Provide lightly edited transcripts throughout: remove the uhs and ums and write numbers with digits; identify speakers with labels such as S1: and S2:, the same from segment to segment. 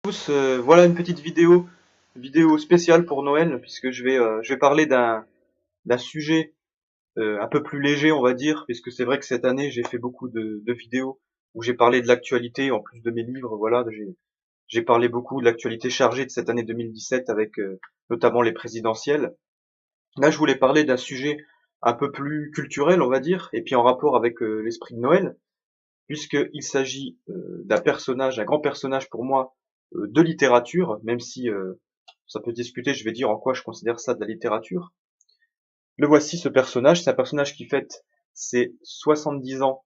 S1: Tous, voilà une petite vidéo spéciale pour Noël, puisque je vais parler d'un sujet un peu plus léger, on va dire, puisque c'est vrai que cette année j'ai fait beaucoup de vidéos où j'ai parlé de l'actualité en plus de mes livres. Voilà, j'ai parlé beaucoup de l'actualité chargée de cette année 2017 avec notamment les présidentielles. Là, je voulais parler d'un sujet un peu plus culturel, on va dire, et puis en rapport avec l'esprit de Noël, puisqu'il s'agit d'un personnage, un grand personnage pour moi de littérature, même si ça peut discuter, je vais dire en quoi je considère ça de la littérature. Le voici, ce personnage, c'est un personnage qui fête ses 70 ans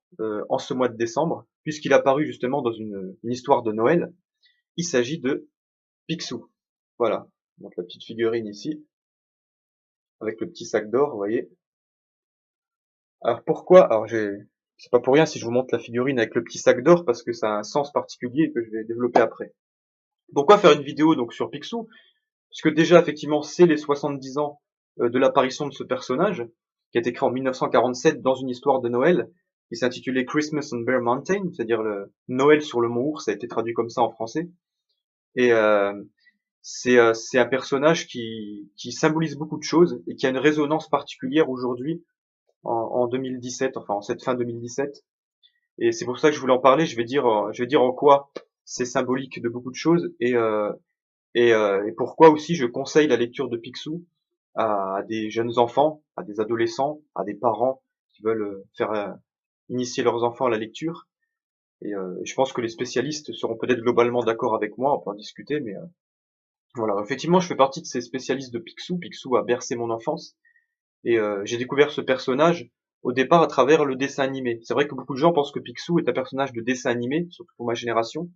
S1: en ce mois de décembre, puisqu'il est apparu justement dans une histoire de Noël. Il s'agit de Picsou. Voilà, donc la petite figurine ici, avec le petit sac d'or, vous voyez. Alors pourquoi c'est pas pour rien si je vous montre la figurine avec le petit sac d'or, parce que ça a un sens particulier que je vais développer après. Pourquoi faire une vidéo donc sur Picsou? Puisque déjà effectivement c'est les 70 ans de l'apparition de ce personnage, qui a été créé en 1947 dans une histoire de Noël, qui s'intitulait Christmas on Bear Mountain, c'est-à-dire le Noël sur le mont Ours, ça a été traduit comme ça en français. Et c'est un personnage qui symbolise beaucoup de choses et qui a une résonance particulière aujourd'hui en 2017, enfin en cette fin 2017. Et c'est pour ça que je voulais en parler. Je vais dire en quoi c'est symbolique de beaucoup de choses et pourquoi aussi je conseille la lecture de Picsou à des jeunes enfants, à des adolescents, à des parents qui veulent faire initier leurs enfants à la lecture. Et je pense que les spécialistes seront peut-être globalement d'accord avec moi, on peut en discuter, mais voilà. Effectivement, je fais partie de ces spécialistes de Picsou. Picsou a bercé mon enfance et j'ai découvert ce personnage au départ à travers le dessin animé. C'est vrai que beaucoup de gens pensent que Picsou est un personnage de dessin animé, surtout pour ma génération,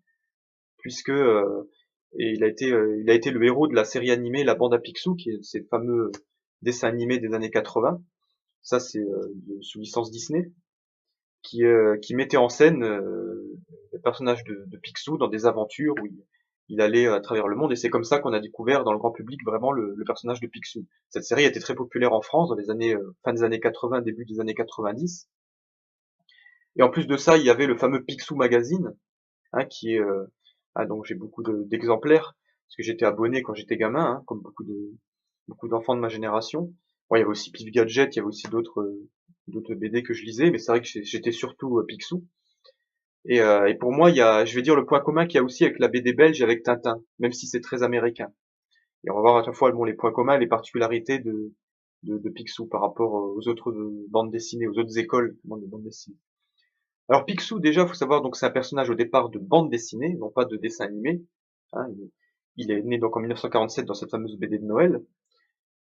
S1: puisque et il a été le héros de la série animée La Bande à Picsou, qui est ces fameux dessins animés des années 80. Ça, c'est sous licence Disney, qui mettait en scène le personnage de Picsou dans des aventures où il allait à travers le monde. Et c'est comme ça qu'on a découvert dans le grand public vraiment le personnage de Picsou. Cette série a été très populaire en France dans les années fin des années 80, début des années 90. Et en plus de ça, il y avait le fameux Picsou Magazine, hein, qui est donc j'ai beaucoup d'exemplaires parce que j'étais abonné quand j'étais gamin, hein, comme beaucoup d'enfants de ma génération. Bon, il y avait aussi Pif Gadget, il y avait aussi d'autres BD que je lisais, mais c'est vrai que j'étais surtout Picsou. Et pour moi, je vais dire le point commun qu'il y a aussi avec la BD belge et avec Tintin, même si c'est très américain. Et on va voir à la fois bon, les points communs et les particularités de Picsou par rapport aux autres bandes dessinées, aux autres écoles de bandes dessinées. Alors Picsou, déjà, faut savoir, donc c'est un personnage au départ de bande dessinée, non pas de dessin animé. Hein, il est né donc en 1947 dans cette fameuse BD de Noël.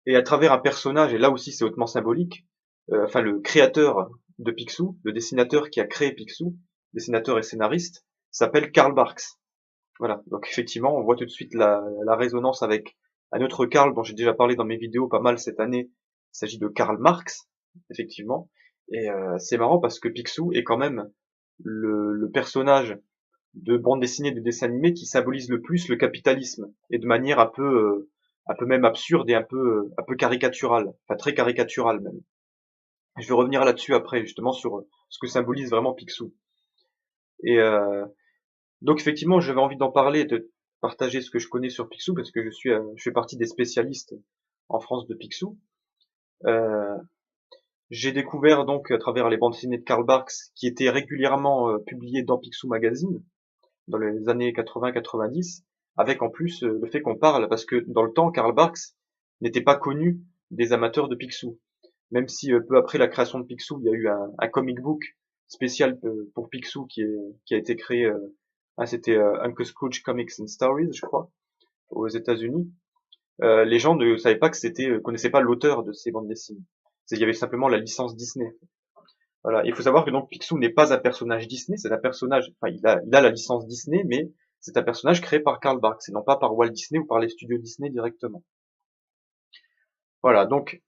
S1: Et à travers un personnage, et là aussi c'est hautement symbolique, enfin le créateur de Picsou, le dessinateur qui a créé Picsou, dessinateur et scénariste, s'appelle Karl Barks. Voilà, donc effectivement on voit tout de suite la résonance avec un autre Karl dont j'ai déjà parlé dans mes vidéos pas mal cette année. Il s'agit de Karl Marx, effectivement. Et c'est marrant parce que Picsou est quand même le personnage de bande dessinée, de dessin animé qui symbolise le plus le capitalisme et de manière un peu même absurde et un peu caricaturale, enfin très caricaturale même. Je vais revenir là-dessus après justement sur ce que symbolise vraiment Picsou. Et donc effectivement, j'avais envie d'en parler, de partager ce que je connais sur Picsou parce que je fais partie des spécialistes en France de Picsou. Euh, j'ai découvert donc à travers les bandes dessinées de Karl Barks qui étaient régulièrement publiées dans Picsou Magazine dans les années 80-90, avec en plus le fait qu'on parle, parce que dans le temps, Karl Barks n'était pas connu des amateurs de Picsou. Même si peu après la création de Picsou, il y a eu un comic book spécial pour Picsou qui a été créé, c'était Uncle Scrooge Comics and Stories, je crois, aux États-Unis. Les gens ne savaient pas que connaissaient pas l'auteur de ces bandes dessinées. Il y avait simplement la licence Disney. Voilà. Il faut savoir que donc Picsou n'est pas un personnage Disney, c'est un personnage, enfin il a la licence Disney, mais c'est un personnage créé par Karl Barks et non pas par Walt Disney ou par les studios Disney directement. Voilà, donc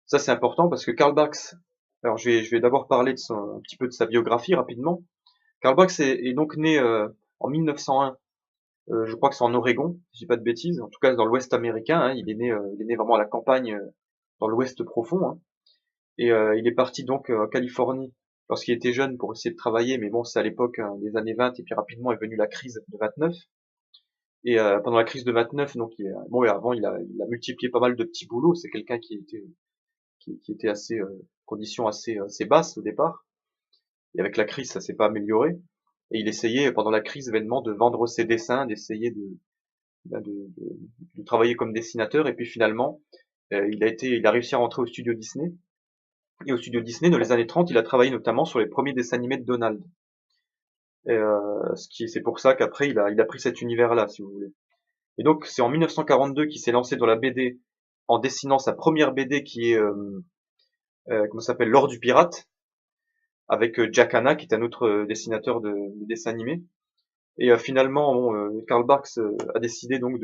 S1: ça c'est important parce que Karl Barks, alors je vais d'abord parler un petit peu de sa biographie rapidement. Karl Barks est donc né en 1901, je crois que c'est en Oregon, si je dis pas de bêtises, en tout cas dans l'Ouest américain, hein, il est né vraiment à la campagne, dans l'Ouest profond, hein. Et il est parti donc en Californie lorsqu'il était jeune pour essayer de travailler, mais bon, c'est à l'époque des années 20, et puis rapidement est venue la crise de 29. Et pendant la crise de 29, donc bon, et avant il a multiplié pas mal de petits boulots. C'est quelqu'un qui était assez conditions assez basses au départ. Et avec la crise, ça s'est pas amélioré. Et il essayait pendant la crise vainement de vendre ses dessins, d'essayer bah, de travailler comme dessinateur. Et puis finalement, il a réussi à rentrer au studio Disney. Et au studio Disney, dans les années 30, il a travaillé notamment sur les premiers dessins animés de Donald. Et, c'est pour ça qu'après, il a pris cet univers-là, si vous voulez. Et donc, c'est en 1942 qu'il s'est lancé dans la BD en dessinant sa première BD qui est, comment ça s'appelle, L'Or du Pirate, avec Jack Hanna, qui est un autre dessinateur de dessins animés. Et finalement, bon, Karl Barks a décidé donc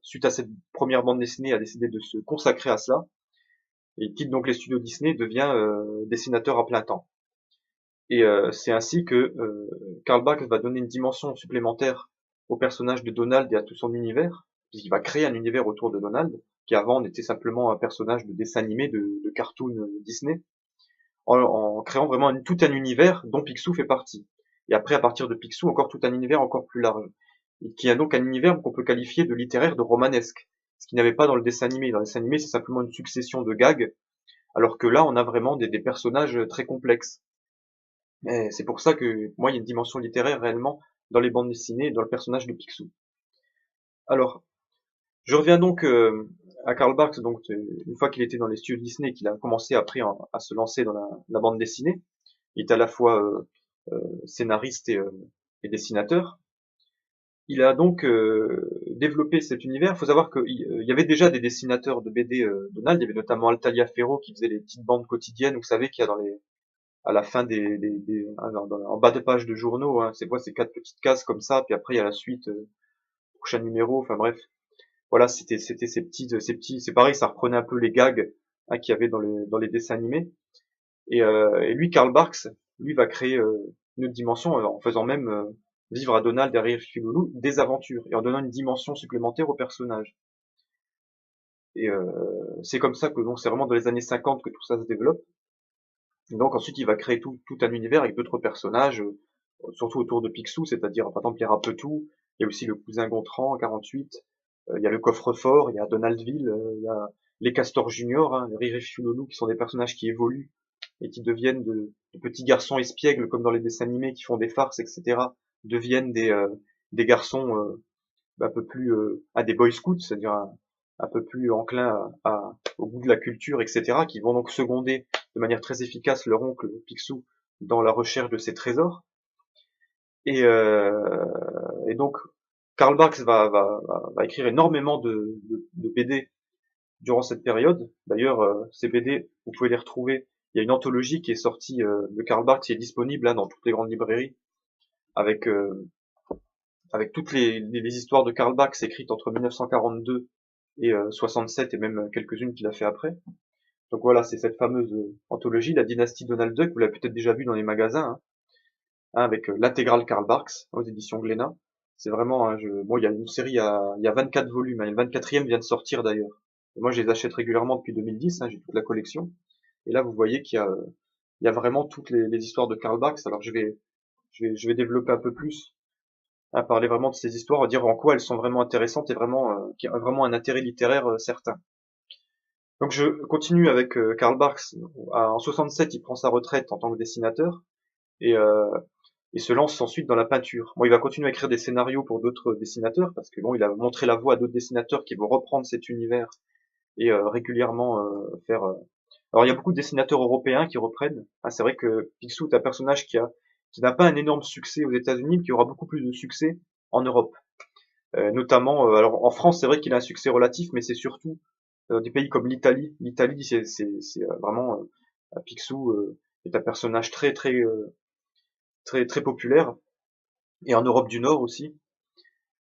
S1: suite à cette première bande dessinée, a décidé de se consacrer à cela. Et il quitte donc les studios Disney et devient dessinateur à plein temps. Et c'est ainsi que Karl Barks va donner une dimension supplémentaire au personnage de Donald et à tout son univers, puisqu'il va créer un univers autour de Donald, qui avant n'était simplement un personnage de dessin animé, de cartoon Disney, en créant vraiment tout un univers dont Picsou fait partie. Et après, à partir de Picsou, encore tout un univers encore plus large, et qui a donc un univers qu'on peut qualifier de littéraire, de romanesque, ce qu'il n'y avait pas dans le dessin animé. Dans le dessin animé, c'est simplement une succession de gags, alors que là, on a vraiment des personnages très complexes. Et c'est pour ça que moi, il y a une dimension littéraire réellement dans les bandes dessinées et dans le personnage de Picsou. Alors, je reviens donc à Karl Barks, donc une fois qu'il était dans les studios Disney, qu'il a commencé après à se lancer dans la bande dessinée. Il est à la fois scénariste et dessinateur. Il a donc développé cet univers. Il faut savoir qu'il y avait déjà des dessinateurs de BD Donald. Il y avait notamment Altalia Ferro qui faisait les petites bandes quotidiennes. Vous savez qu'il y a à la fin en bas de page de journaux, hein, c'est quoi, c'est quatre petites cases comme ça, puis après il y a la suite, prochain numéro, enfin bref. Voilà, c'était c'est pareil, ça reprenait un peu les gags hein, qu'il y avait dans les dessins animés. Et lui, Karl Barks, lui va créer une autre dimension en faisant même vivre à Donald derrière Filou des aventures et en donnant une dimension supplémentaire au personnage. Et c'est comme ça que donc c'est vraiment dans les années 50 que tout ça se développe. Et donc ensuite il va créer tout un univers avec d'autres personnages, surtout autour de Picsou, c'est-à-dire par exemple il y a Rapetou, il y a aussi le cousin Gontran en 48, il y a le coffre-fort, il y a Donaldville, il y a les Castors Junior, hein, Riri Chouloulou, qui sont des personnages qui évoluent et qui deviennent de petits garçons espiègles comme dans les dessins animés qui font des farces, etc., deviennent des garçons un peu plus à des boy scouts, c'est-à-dire un peu plus enclins au goût de la culture, etc., qui vont donc seconder de manière très efficace leur oncle Picsou dans la recherche de ses trésors. Et donc Karl Barks va écrire énormément de BD durant cette période. D'ailleurs, ces BD, vous pouvez les retrouver. Il y a une anthologie qui est sortie de Karl Barks qui est disponible là dans toutes les grandes librairies, avec toutes les histoires de Karl Barks écrites entre 1942 et 67 et même quelques-unes qu'il a fait après. Donc voilà, c'est cette fameuse anthologie, la dynastie Donald Duck, vous l'avez peut-être déjà vu dans les magasins, hein, avec l'intégrale Karl Barks aux éditions Glénat. C'est vraiment bon, il y a une série, il y a 24 volumes, hein, et le 24e vient de sortir d'ailleurs. Et moi, je les achète régulièrement depuis 2010, hein, j'ai toute la collection. Et là, vous voyez il y a vraiment toutes les histoires de Karl Barks. Alors, je vais développer un peu plus, à parler vraiment de ces histoires, à dire en quoi elles sont vraiment intéressantes et vraiment, qui ont vraiment un intérêt littéraire certain. Donc, je continue avec Karl Barks. En 67, il prend sa retraite en tant que dessinateur. Et il se lance ensuite dans la peinture. Bon, il va continuer à écrire des scénarios pour d'autres dessinateurs parce que bon, il a montré la voie à d'autres dessinateurs qui vont reprendre cet univers et régulièrement faire. Alors il y a beaucoup de dessinateurs européens qui reprennent. Ah, c'est vrai que Picsou est un personnage qui n'a pas un énorme succès aux États-Unis, mais qui aura beaucoup plus de succès en Europe. Notamment, alors en France, c'est vrai qu'il a un succès relatif, mais c'est surtout des pays comme l'Italie. L'Italie, c'est vraiment Picsou est un personnage très populaire, et en Europe du Nord aussi.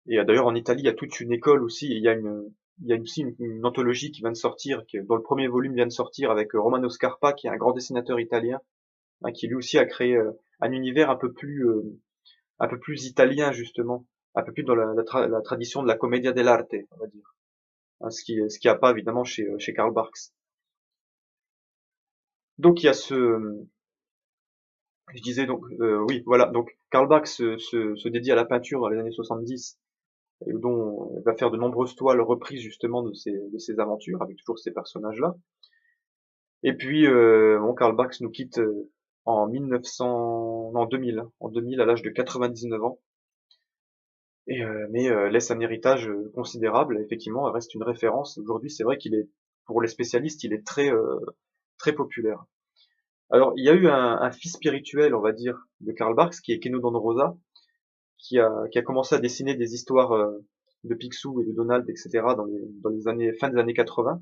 S1: Et d'ailleurs en Italie, il y a toute une école aussi, et il y a aussi une anthologie qui vient de sortir, dont le premier volume vient de sortir avec Romano Scarpa, qui est un grand dessinateur italien, hein, qui lui aussi a créé un univers un peu plus italien justement, un peu plus dans la tradition de la commedia dell'arte, on va dire. Hein, ce qui a pas évidemment chez Karl Barks. Donc il y a je disais donc oui voilà, donc Karl Barks se dédie à la peinture dans les années 70 et dont elle va faire de nombreuses toiles reprises justement de ses aventures, avec toujours ces personnages-là. Et puis, bon, Karl Barks nous quitte en 1900, non, 2000, en 2000 à l'âge de 99 ans, mais laisse un héritage considérable. Effectivement, elle reste une référence. Aujourd'hui, c'est vrai qu'il est, pour les spécialistes, il est très populaire. Alors, il y a eu un fils spirituel, on va dire, de Karl Barks, qui est Keno Don Rosa, qui a commencé à dessiner des histoires de Picsou et de Donald, etc. dans les années, fin des années 80.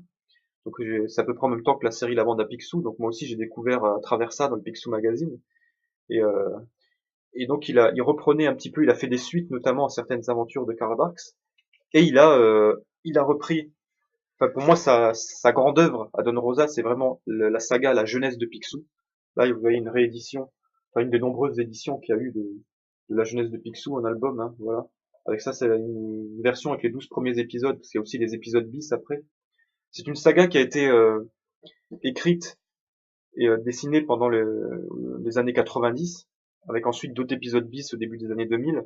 S1: Donc c'est à peu près en même temps que la série La Bande à Picsou. Donc moi aussi j'ai découvert à travers ça dans le Picsou Magazine. Et, euh, et donc il reprenait un petit peu, il a fait des suites notamment à certaines aventures de Karl Barks. Et il a repris. Enfin pour moi sa grande œuvre à Don Rosa, c'est vraiment la saga La Jeunesse de Picsou. Là vous voyez une réédition, enfin une des nombreuses éditions qu'il y a eu de La Jeunesse de Picsou en album. Hein, voilà. Avec ça c'est une version avec les 12 premiers épisodes, parce qu'il y a aussi les épisodes bis après. C'est une saga qui a été écrite et dessinée pendant les années 90, avec ensuite d'autres épisodes bis au début des années 2000,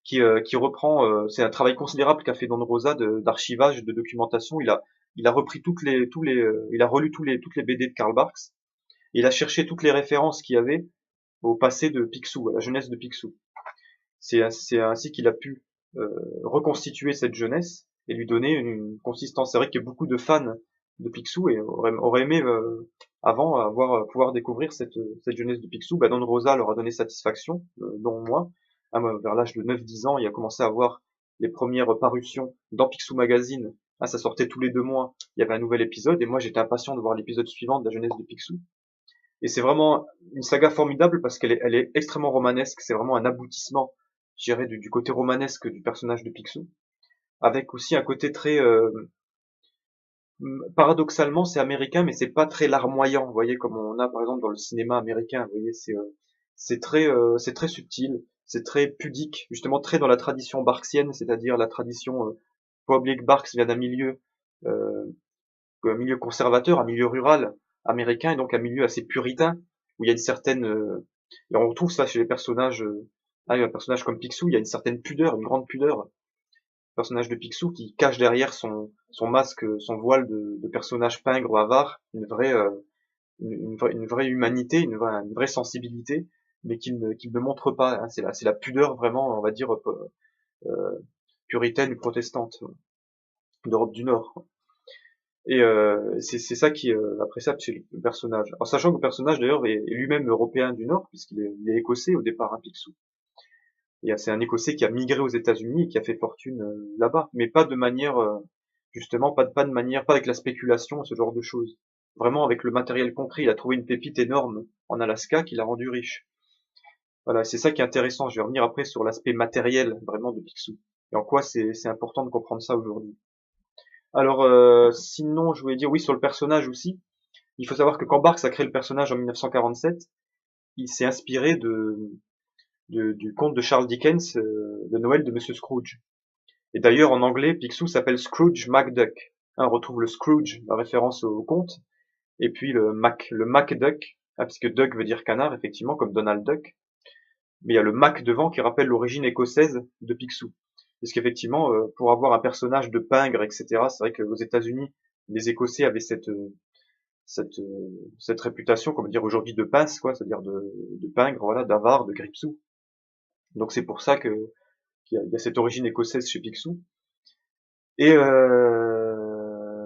S1: qui reprend. C'est un travail considérable qu'a fait Don Rosa d'archivage, de documentation. Il a repris il a relu toutes les BD de Karl Barks. Et il a cherché toutes les références qu'il y avait au passé de Picsou, à la jeunesse de Picsou. C'est ainsi qu'il a pu reconstituer cette jeunesse et lui donner une consistance. C'est vrai qu'il y a beaucoup de fans de Picsou et auraient aimé avant pouvoir découvrir cette jeunesse de Picsou. Don Rosa leur a donné satisfaction, dont moi. Vers l'âge de 9-10 ans, il a commencé à voir les premières parutions dans Picsou Magazine. Ça sortait tous les 2 mois, il y avait un nouvel épisode et moi j'étais impatient de voir l'épisode suivant de la jeunesse de Picsou. Et c'est vraiment une saga formidable parce elle est extrêmement romanesque, c'est vraiment un aboutissement, je dirais, du côté romanesque du personnage de Picsou, avec aussi un côté très paradoxalement c'est américain mais c'est pas très larmoyant, vous voyez, comme on a par exemple dans le cinéma américain, vous voyez, c'est très subtil, c'est très pudique, justement très dans la tradition barksienne, c'est-à-dire la tradition faut oublier que Barks vient euh, d'un milieu conservateur, un milieu rural américain et donc un milieu assez puritain où il y a une certaine et on retrouve ça chez les personnages un personnage comme Picsou, il y a une certaine pudeur, une grande pudeur, personnage de Picsou qui cache derrière son masque, son voile de personnage pingre ou avare, une vraie humanité, une vraie sensibilité, mais qu'il ne montre pas. Hein. C'est la pudeur vraiment, on va dire, puritaine ou protestante d'Europe du Nord. Et c'est ça qui est appréciable chez le personnage. En sachant que le personnage d'ailleurs est lui-même européen du Nord, il est écossais au départ, un Picsou. Et c'est un Écossais qui a migré aux États-Unis et qui a fait fortune là-bas, mais pas de manière, justement, pas de manière, pas avec la spéculation, ce genre de choses. Vraiment avec le matériel concret, il a trouvé une pépite énorme en Alaska qui l'a rendu riche. Voilà, c'est ça qui est intéressant. Je vais revenir après sur l'aspect matériel vraiment de Picsou et en quoi c'est important de comprendre ça aujourd'hui. Alors, sinon, je voulais dire oui sur le personnage aussi. Il faut savoir que quand Barks a créé le personnage en 1947, il s'est inspiré du conte de Charles Dickens, de Noël de Monsieur Scrooge. Et d'ailleurs, en anglais, Picsou s'appelle Scrooge McDuck. On retrouve le Scrooge, la référence au conte, et puis le MacDuck, puisque Duck veut dire canard, effectivement, comme Donald Duck. Mais il y a le Mac devant qui rappelle l'origine écossaise de Picsou. Parce qu'effectivement, pour avoir un personnage de pingre, etc., c'est vrai qu'aux États-Unis, les Écossais avaient cette réputation, comme dire aujourd'hui, de pince, quoi, c'est-à-dire de pingre, voilà, d'avare, de gripsou. Donc c'est pour ça qu'il y a cette origine écossaise chez Picsou. Et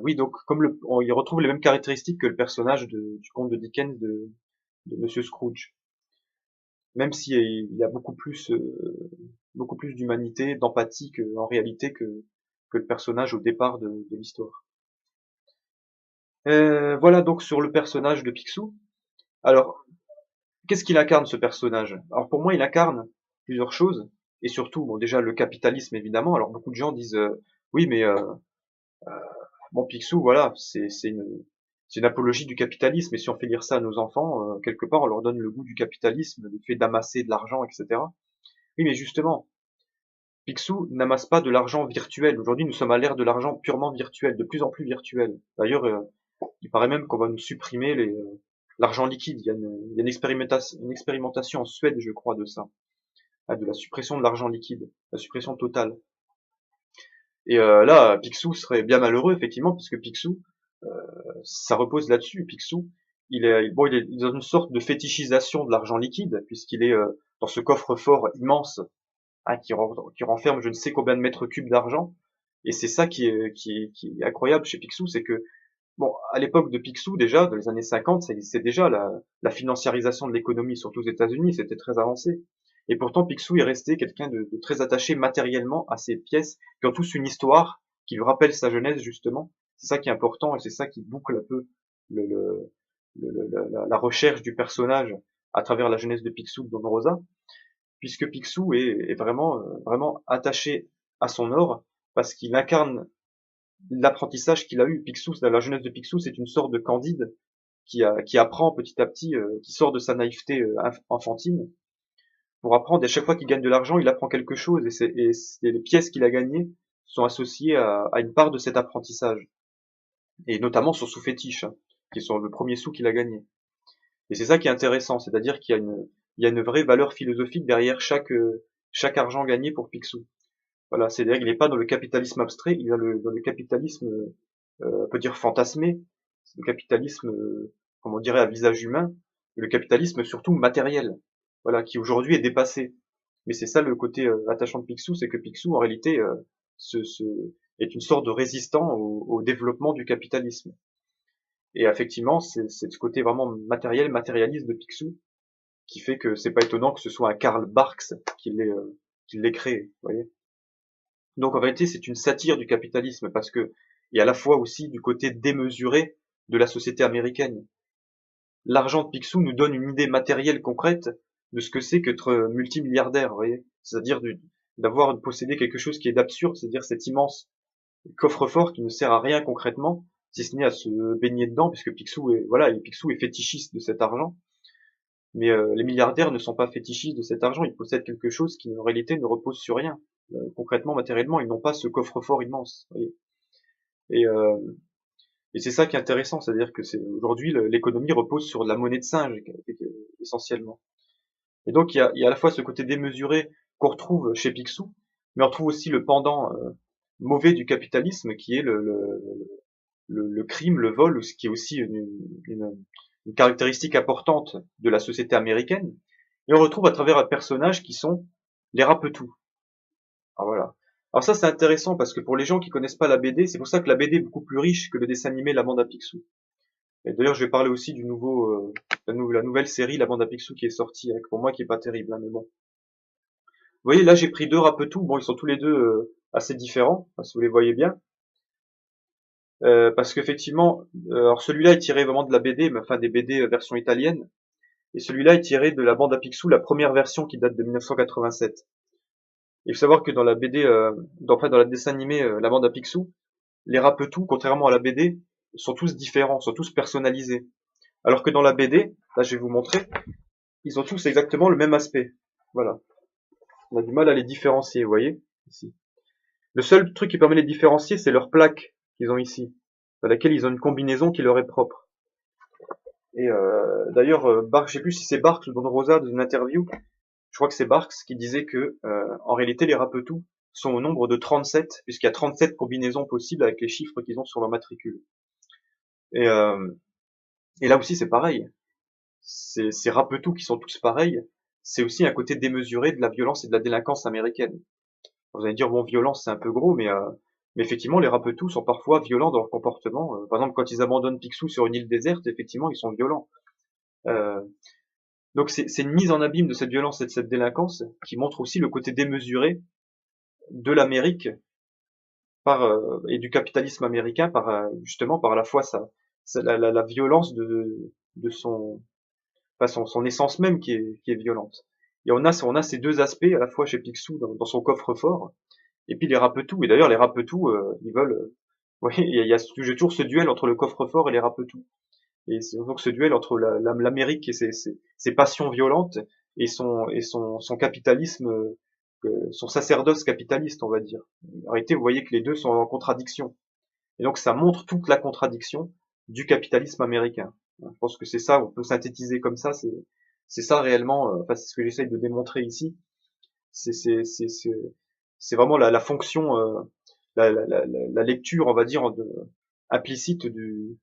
S1: oui, donc comme on y retrouve les mêmes caractéristiques que le personnage du conte de Dickens de Monsieur Scrooge, même s'il y a beaucoup plus d'humanité, d'empathie en réalité que le personnage au départ de l'histoire. Voilà donc sur le personnage de Picsou. Alors, qu'est-ce qu'il incarne ce personnage? Alors pour moi, il incarne plusieurs choses, et surtout, bon déjà le capitalisme évidemment. Alors beaucoup de gens disent oui, mais bon Picsou, voilà, c'est une apologie du capitalisme. Et si on fait lire ça à nos enfants, quelque part, on leur donne le goût du capitalisme, le fait d'amasser de l'argent, etc. Oui, mais justement, Picsou n'amasse pas de l'argent virtuel. Aujourd'hui, nous sommes à l'ère de l'argent purement virtuel, de plus en plus virtuel. D'ailleurs, il paraît même qu'on va nous supprimer l'argent liquide. Il y a une expérimentation en Suède, je crois, de ça. de la suppression de l'argent liquide, la suppression totale. Et là, Picsou serait bien malheureux, effectivement, puisque Picsou, ça repose là-dessus. Picsou, il est dans une sorte de fétichisation de l'argent liquide, puisqu'il est dans ce coffre-fort immense, hein, qui renferme je ne sais combien de mètres cubes d'argent. Et c'est ça qui est incroyable chez Picsou, c'est que, bon, à l'époque de Picsou, déjà, dans les années 50, ça existait déjà, la financiarisation de l'économie, surtout aux États-Unis, c'était très avancé. Et pourtant, Picsou est resté quelqu'un de très attaché matériellement à ces pièces, qui ont tous une histoire, qui lui rappelle sa jeunesse, justement. C'est ça qui est important, et c'est ça qui boucle un peu le, le- la recherche du personnage à travers la jeunesse de Picsou, de Don Rosa, puisque Picsou est vraiment, vraiment attaché à son or, parce qu'il incarne l'apprentissage qu'il a eu. Picsou, la jeunesse de Picsou, c'est une sorte de Candide qui apprend petit à petit, qui sort de sa naïveté enfantine pour apprendre. Et à chaque fois qu'il gagne de l'argent, il apprend quelque chose. Et les pièces qu'il a gagnées sont associées à une part de cet apprentissage. Et notamment son sous-fétiche, hein, qui est le premier sou qu'il a gagné. Et c'est ça qui est intéressant, c'est-à-dire il y a une vraie valeur philosophique derrière chaque argent gagné pour Picsou. Voilà, c'est-à-dire qu'il n'est pas dans le capitalisme abstrait, il est dans le capitalisme, on peut dire fantasmé, le capitalisme, comme on dirait à visage humain, et le capitalisme surtout matériel, voilà, qui aujourd'hui est dépassé. Mais c'est ça le côté attachant de Picsou, c'est que Picsou en réalité est une sorte de résistant au développement du capitalisme. Et effectivement, c'est ce côté vraiment matériel, matérialiste de Picsou qui fait que c'est pas étonnant que ce soit un Karl Barks qui l'ait créé, vous voyez. Donc en réalité, c'est une satire du capitalisme parce que il y a à la fois aussi du côté démesuré de la société américaine. L'argent de Picsou nous donne une idée matérielle concrète de ce que c'est qu'être multimilliardaire, vous voyez. C'est-à-dire d'avoir possédé quelque chose qui est d'absurde, c'est-à-dire cet immense coffre-fort qui ne sert à rien concrètement, si ce n'est à se baigner dedans, puisque Picsou est fétichiste de cet argent. Mais les milliardaires ne sont pas fétichistes de cet argent, ils possèdent quelque chose qui en réalité ne repose sur rien. Concrètement, matériellement, ils n'ont pas ce coffre-fort immense. Vous voyez. Et, euh, et c'est ça qui est intéressant, c'est-à-dire que aujourd'hui l'économie repose sur de la monnaie de singe essentiellement. Et donc il y a à la fois ce côté démesuré qu'on retrouve chez Picsou, mais on retrouve aussi le pendant mauvais du capitalisme qui est le crime, le vol, ce qui est aussi une caractéristique importante de la société américaine. Et on retrouve à travers un personnage qui sont les Rapetou. Alors voilà. Alors ça c'est intéressant parce que pour les gens qui connaissent pas la BD, c'est pour ça que la BD est beaucoup plus riche que le dessin animé La Bande à Picsou. Et d'ailleurs je vais parler aussi du la nouvelle série La Bande à Picsou qui est sortie, avec pour moi qui est pas terrible, hein, mais bon. Vous voyez là j'ai pris deux Rapetou, bon ils sont tous les deux assez différents, si vous les voyez bien. Parce qu'effectivement, alors celui-là est tiré vraiment de la BD, mais enfin des BD version italienne, et celui-là est tiré de la bande à Picsou, la première version qui date de 1987. Il faut savoir que dans la BD, dans la dessin animé, la bande à Picsou, les Rapetou, contrairement à la BD, sont tous différents, sont tous personnalisés. Alors que dans la BD, là je vais vous montrer, ils ont tous exactement le même aspect. Voilà. On a du mal à les différencier, vous voyez, ici. Le seul truc qui permet de les différencier, c'est leur plaque qu'ils ont ici, dans laquelle ils ont une combinaison qui leur est propre. Et d'ailleurs, je sais plus si c'est Barks ou Don Rosa dans une interview, je crois que c'est Barks qui disait que en réalité les Rapetou sont au nombre de 37, puisqu'il y a 37 combinaisons possibles avec les chiffres qu'ils ont sur leur matricule. Et, euh, et là aussi c'est pareil. Ces Rapetou qui sont tous pareils, c'est aussi un côté démesuré de la violence et de la délinquance américaine. Vous allez dire bon violence c'est un peu gros, mais effectivement les Rapetou sont parfois violents dans leur comportement. Par exemple quand ils abandonnent Picsou sur une île déserte, effectivement ils sont violents. Euh, Donc c'est une mise en abîme de cette violence et de cette délinquance qui montre aussi le côté démesuré de l'Amérique et du capitalisme américain par justement par à la fois la violence de son essence même qui est violente. Et on a ces deux aspects à la fois chez Picsou dans son coffre-fort et puis les Rapetou. Et d'ailleurs les Rapetou ils veulent oui, il y a toujours ce duel entre le coffre-fort et les Rapetou. Et c'est donc ce duel entre l'Amérique et ses passions violentes et son capitalisme, son sacerdoce capitaliste, on va dire. En réalité, vous voyez que les deux sont en contradiction. Et donc ça montre toute la contradiction du capitalisme américain. Je pense que c'est ça, on peut synthétiser comme ça, c'est ça réellement, enfin c'est ce que j'essaye de démontrer ici. C'est vraiment la fonction, la lecture, on va dire, implicite de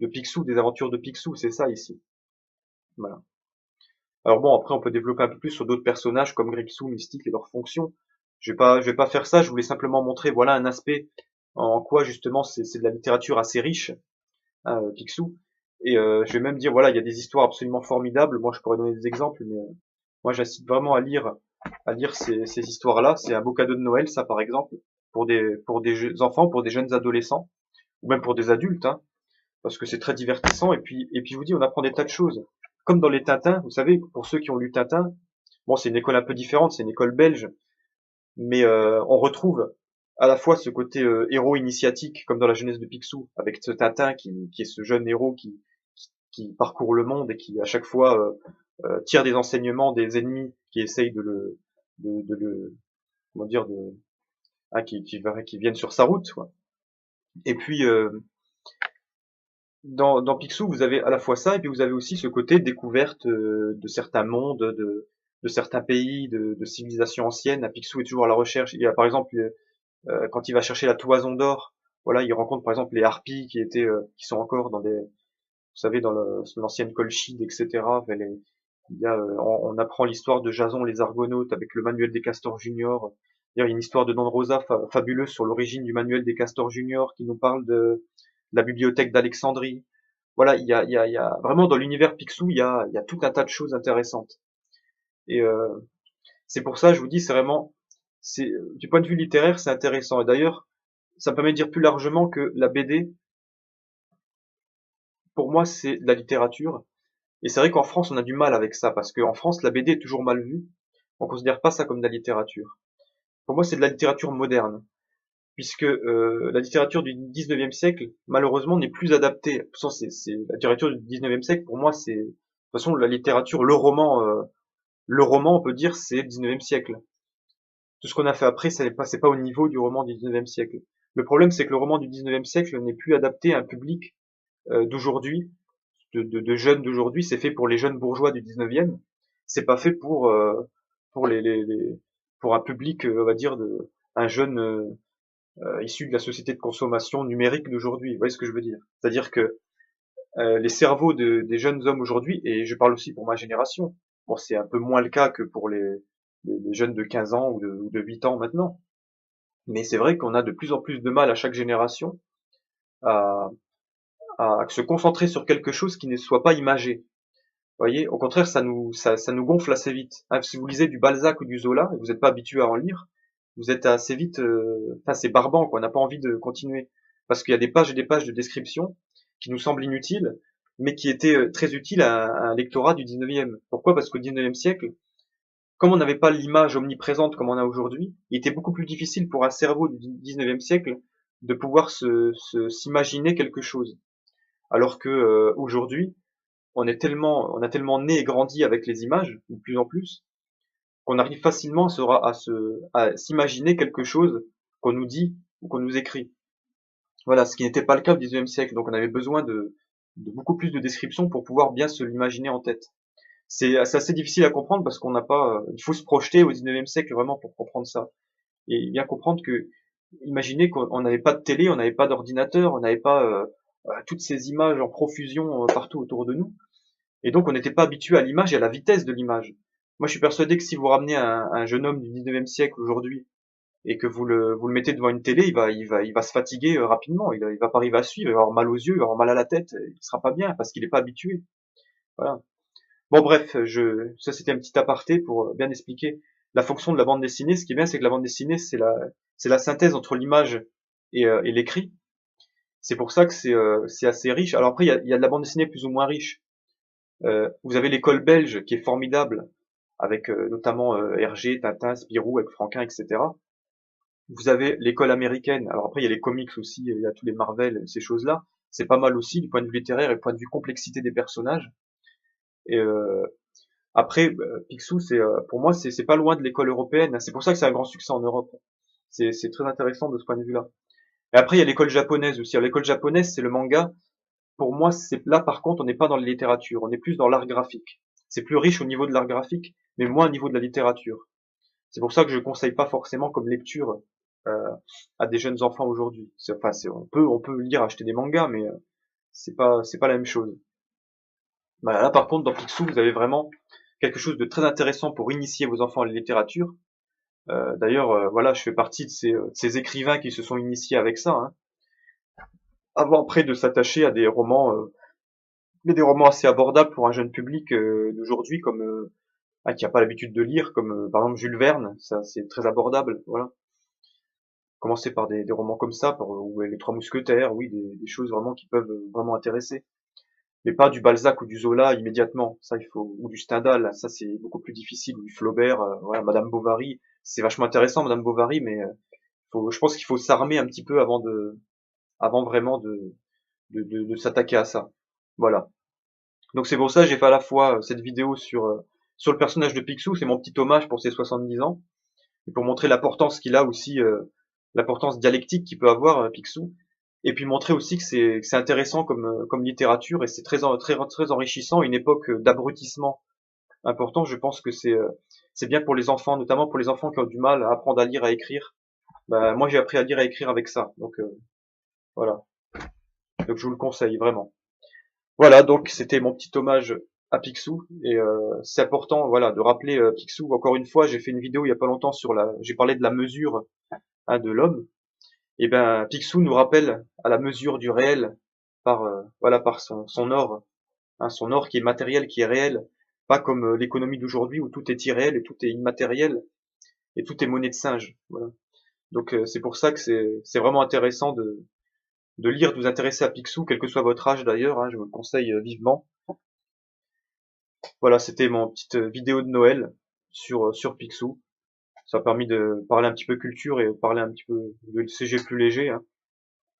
S1: Picsou, des aventures de Picsou, c'est ça ici. Voilà. Alors bon, après on peut développer un peu plus sur d'autres personnages comme Grixou, Mystique et leurs fonctions. Je vais pas faire ça, je voulais simplement montrer voilà un aspect en quoi justement c'est de la littérature assez riche, hein, Picsou. Et je vais même dire voilà, il y a des histoires absolument formidables. Moi je pourrais donner des exemples, mais moi j'incite vraiment à lire ces histoires-là. C'est un beau cadeau de Noël, ça par exemple, pour des enfants, pour des jeunes adolescents, ou même pour des adultes, hein, parce que c'est très divertissant. Et puis je vous dis, on apprend des tas de choses. Comme dans les Tintins, vous savez, pour ceux qui ont lu Tintin, bon, c'est une école un peu différente, c'est une école belge, mais on retrouve à la fois ce côté héros initiatique, comme dans la jeunesse de Picsou, avec ce Tintin qui est ce jeune héros qui parcourt le monde et qui à chaque fois tire des enseignements des ennemis qui essayent de le, comment dire, hein, qui viennent sur sa route, quoi. Et puis dans Picsou, vous avez à la fois ça, et puis vous avez aussi ce côté découverte de certains mondes, de certains pays, de civilisations anciennes. À Picsou est toujours à la recherche. Il y a par exemple quand il va chercher la toison d'or, voilà, il rencontre par exemple les harpies qui sont encore dans des, vous savez, dans l'ancienne Colchide, etc. Enfin, il y a, on apprend l'histoire de Jason les Argonautes avec le manuel des Castors Junior. D'ailleurs, il y a une histoire de Don Rosa fabuleuse sur l'origine du manuel des Castors Junior qui nous parle de la bibliothèque d'Alexandrie. Voilà, il y a vraiment dans l'univers Picsou, il y a tout un tas de choses intéressantes. Et c'est pour ça, je vous dis, c'est vraiment, c'est du point de vue littéraire, c'est intéressant. Et d'ailleurs, ça me permet de dire plus largement que la BD, pour moi, c'est de la littérature. Et c'est vrai qu'en France, on a du mal avec ça, parce qu'en France, la BD est toujours mal vue. On considère pas ça comme de la littérature. Pour moi, c'est de la littérature moderne, puisque la littérature du 19e siècle, malheureusement, n'est plus adaptée. Pourtant, c'est la littérature du 19e siècle. Pour moi, c'est de toute façon la littérature, le roman, on peut dire, c'est le 19e siècle. Tout ce qu'on a fait après, c'est pas au niveau du roman du 19e siècle. Le problème, c'est que le roman du 19e siècle n'est plus adapté à un public d'aujourd'hui, de jeunes d'aujourd'hui. C'est fait pour les jeunes bourgeois du 19e. C'est pas fait pour pour un public, on va dire, un jeune issu de la société de consommation numérique d'aujourd'hui. Vous voyez ce que je veux dire? C'est-à-dire que les cerveaux des jeunes hommes aujourd'hui, et je parle aussi pour ma génération, bon, c'est un peu moins le cas que pour les jeunes de 15 ans ou de 8 ans maintenant, mais c'est vrai qu'on a de plus en plus de mal à chaque génération à, à se concentrer sur quelque chose qui ne soit pas imagé. Vous voyez, au contraire, ça nous gonfle assez vite. Hein, si vous lisez du Balzac ou du Zola et vous n'êtes pas habitué à en lire, vous êtes assez vite, enfin c'est barbant, quoi. On n'a pas envie de continuer parce qu'il y a des pages et des pages de description qui nous semblent inutiles, mais qui étaient très utiles à un lectorat du 19e. Pourquoi? Parce qu'au 19e siècle, comme on n'avait pas l'image omniprésente comme on a aujourd'hui, il était beaucoup plus difficile pour un cerveau du 19e siècle de pouvoir s'imaginer quelque chose. Alors que aujourd'hui, on a tellement né et grandi avec les images, de plus en plus, qu'on arrive facilement à s'imaginer quelque chose qu'on nous dit ou qu'on nous écrit. Voilà, ce qui n'était pas le cas au XIXe siècle. Donc on avait besoin de beaucoup plus de descriptions pour pouvoir bien se l'imaginer en tête. C'est assez difficile à comprendre parce qu'on n'a pas, il faut se projeter au XIXe siècle vraiment pour comprendre ça. Et bien comprendre que, imaginez qu'on n'avait pas de télé, on n'avait pas d'ordinateur, on n'avait pas toutes ces images en profusion partout autour de nous. Et donc, on n'était pas habitué à l'image et à la vitesse de l'image. Moi, je suis persuadé que si vous ramenez un jeune homme du 19e siècle aujourd'hui et que vous le mettez devant une télé, il va se fatiguer rapidement. Il va pas arriver à suivre, il va avoir mal aux yeux, il va avoir mal à la tête, il sera pas bien parce qu'il n'est pas habitué. Voilà. Bon, bref, ça c'était un petit aparté pour bien expliquer la fonction de la bande dessinée. Ce qui est bien, c'est que la bande dessinée, c'est la synthèse entre l'image et l'écrit. C'est pour ça que c'est assez riche. Alors après, il y a de la bande dessinée plus ou moins riche. Vous avez l'école belge qui est formidable, avec notamment Hergé, Tintin, Spirou, avec Franquin, etc. Vous avez l'école américaine. Alors après, il y a les comics aussi, il y a tous les Marvel, ces choses-là. C'est pas mal aussi du point de vue littéraire et du point de vue complexité des personnages. Et après, Picsou, pour moi, c'est pas loin de l'école européenne. C'est pour ça que c'est un grand succès en Europe. C'est très intéressant de ce point de vue-là. Et après, il y a l'école japonaise aussi. Alors, l'école japonaise, c'est le manga. Pour moi, c'est là, par contre, on n'est pas dans la littérature, on est plus dans l'art graphique. C'est plus riche au niveau de l'art graphique, mais moins au niveau de la littérature. C'est pour ça que je conseille pas forcément comme lecture euh, à des jeunes enfants aujourd'hui. Enfin, on peut lire, acheter des mangas, mais c'est pas la même chose. Bah, là, par contre, dans Picsou, vous avez vraiment quelque chose de très intéressant pour initier vos enfants à la littérature. D'ailleurs, voilà, je fais partie de ces écrivains qui se sont initiés avec ça, hein, avant après de s'attacher à des romans, mais des romans assez abordables pour un jeune public d'aujourd'hui, comme qui n'a pas l'habitude de lire, comme par exemple Jules Verne, ça c'est très abordable, voilà. Commencer par des romans comme ça, ou Les Trois Mousquetaires, oui, des choses vraiment qui peuvent vraiment intéresser. Mais pas du Balzac ou du Zola immédiatement, ça il faut, ou du Stendhal, ça c'est beaucoup plus difficile, ou du Flaubert, voilà, Madame Bovary, c'est vachement intéressant Madame Bovary, mais je pense qu'il faut s'armer un petit peu avant vraiment de s'attaquer à ça. Voilà. Donc c'est pour ça que j'ai fait à la fois cette vidéo sur le personnage de Picsou, c'est mon petit hommage pour ses 70 ans, et pour montrer l'importance qu'il a aussi, l'importance dialectique qu'il peut avoir, Picsou, et puis montrer aussi que c'est intéressant comme littérature, et c'est très enrichissant, une époque d'abrutissement important, je pense que c'est bien pour les enfants, notamment pour les enfants qui ont du mal à apprendre à lire, à écrire. Bah, moi j'ai appris à lire et à écrire avec ça, donc voilà. Donc je vous le conseille vraiment. Voilà, donc c'était mon petit hommage à Picsou et c'est important, voilà, de rappeler Picsou. Encore une fois, j'ai fait une vidéo il y a pas longtemps j'ai parlé de la mesure, hein, de l'homme. Et ben Picsou nous rappelle à la mesure du réel par voilà par son or, hein, son or qui est matériel, qui est réel, pas comme l'économie d'aujourd'hui où tout est irréel et tout est immatériel et tout est monnaie de singe. Voilà. Donc c'est pour ça que c'est vraiment intéressant de lire, de vous intéresser à Picsou, quel que soit votre âge d'ailleurs, hein, je vous le conseille vivement. Voilà, c'était mon petite vidéo de Noël sur Picsou. Ça a permis de parler un petit peu culture et parler un petit peu de CG plus léger, hein.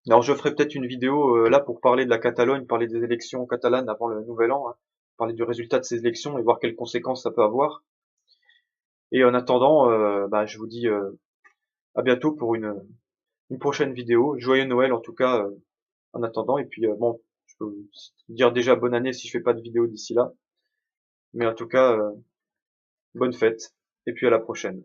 S1: Alors je ferai peut-être une vidéo là pour parler de la Catalogne, parler des élections catalanes avant le nouvel an, hein, parler du résultat de ces élections et voir quelles conséquences ça peut avoir. Et en attendant, bah, je vous dis à bientôt pour une prochaine vidéo. Joyeux Noël en tout cas en attendant. Et puis bon, je peux vous dire déjà bonne année si je fais pas de vidéo d'ici là. Mais en tout cas, bonne fête. Et puis à la prochaine.